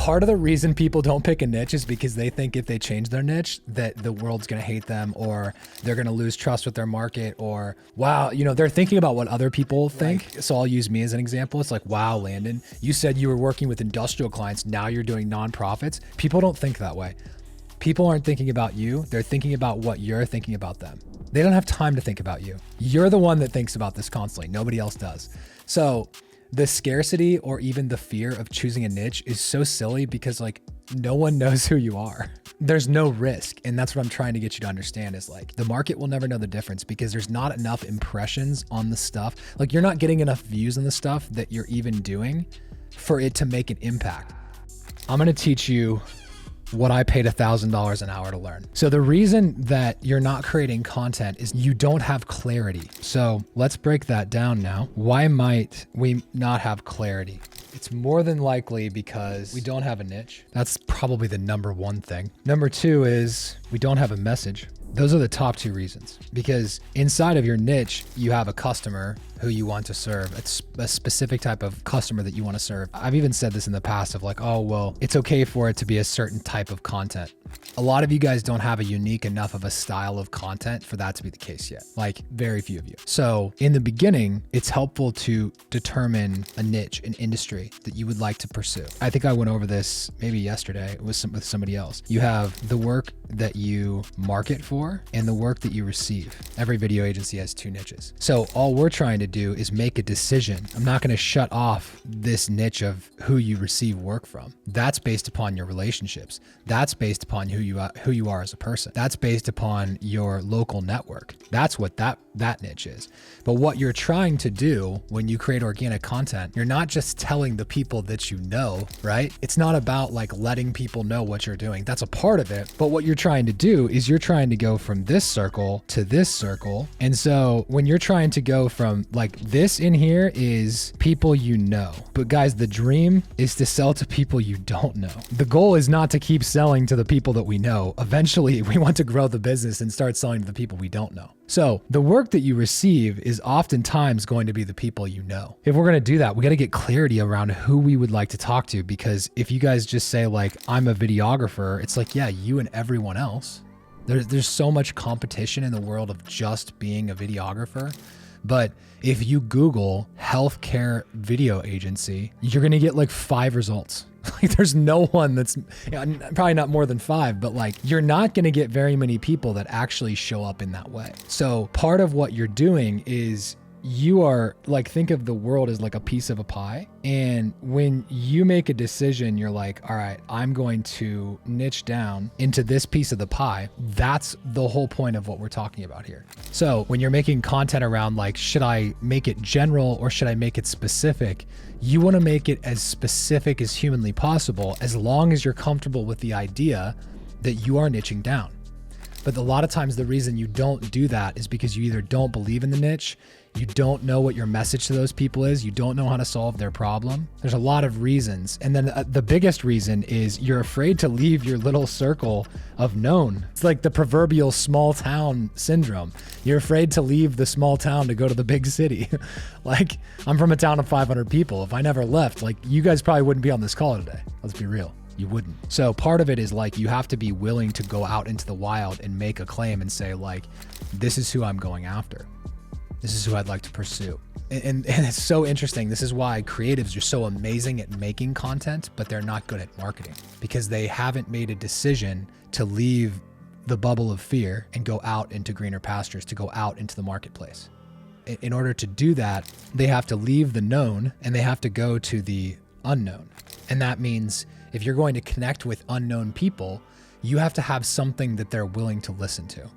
Part of the reason people don't pick a niche is because they think if they change their niche that the world's going to hate them, or they're going to lose trust with their market, or wow, they're thinking about what other people think. Right. So I'll use me as an example. It's like, wow, Landon, you said you were working with industrial clients. Now you're doing nonprofits. People don't think that way. People aren't thinking about you. They're thinking about what you're thinking about them. They don't have time to think about you. You're the one that thinks about this constantly. Nobody else does. So the scarcity or even the fear of choosing a niche is so silly because like no one knows who you are. There's no risk. And that's what I'm trying to get you to understand is like the market will never know the difference because there's not enough impressions on the stuff. Like you're not getting enough views on the stuff that you're even doing for it to make an impact. I'm going to teach you what I paid $1,000 an hour to learn. So the reason that you're not creating content is you don't have clarity. So let's break that down now. Why might we not have clarity? It's more than likely because we don't have a niche. That's probably the number one thing. Number two is we don't have a message. Those are the top two reasons, because inside of your niche, you have a customer who you want to serve. It's a specific type of customer that you want to serve. I've even said this in the past of like, oh, well, it's okay for it to be a certain type of content. A lot of you guys don't have a unique enough of a style of content for that to be the case yet. Like very few of you. So in the beginning, it's helpful to determine a niche, an industry that you would like to pursue. I think I went over this maybe yesterday with somebody else. You have the work that you market for and the work that you receive. Every video agency has two niches. So all we're trying to do is make a decision. I'm not going to shut off this niche of who you receive work from. That's based upon your relationships. That's based upon who you are as a person. That's based upon your local network. That's what that niche is. But what you're trying to do when you create organic content, you're not just telling the people that you know, right? It's not about like letting people know what you're doing. That's a part of it. But what you're trying to do is you're trying to go from this circle to this circle. And so when you're trying to go from like this in here is people you know. But guys, the dream is to sell to people you don't know. The goal is not to keep selling to the people that we know. Eventually, we want to grow the business and start selling to the people we don't know. So the work that you receive is oftentimes going to be the people you know. If we're going to do that, we got to get clarity around who we would like to talk to, because if you guys just say like, I'm a videographer, it's like, yeah, you and everyone else. There's so much competition in the world of just being a videographer. But if you Google healthcare video agency, you're going to get like 5 results. Like there's no one that's probably not more than 5, but like you're not going to get very many people that actually show up in that way. So part of what you're doing is you are like, think of the world as like a piece of a pie. And when you make a decision, you're like, all right, I'm going to niche down into this piece of the pie. That's the whole point of what we're talking about here. So when you're making content around like, should I make it general or should I make it specific? You want to make it as specific as humanly possible, as long as you're comfortable with the idea that you are niching down. But a lot of times the reason you don't do that is because you either don't believe in the niche, you don't know what your message to those people is, you don't know how to solve their problem. There's a lot of reasons. And then the biggest reason is you're afraid to leave your little circle of known. It's like the proverbial small town syndrome. You're afraid to leave the small town to go to the big city. Like, I'm from a town of 500 people. If I never left, like, you guys probably wouldn't be on this call today. Let's be real. You wouldn't. So part of it is like, you have to be willing to go out into the wild and make a claim and say like, this is who I'm going after. This is who I'd like to pursue. And it's so interesting. This is why creatives are so amazing at making content, but they're not good at marketing, because they haven't made a decision to leave the bubble of fear and go out into greener pastures, to go out into the marketplace. In order to do that, they have to leave the known and they have to go to the unknown. And that means if you're going to connect with unknown people, you have to have something that they're willing to listen to.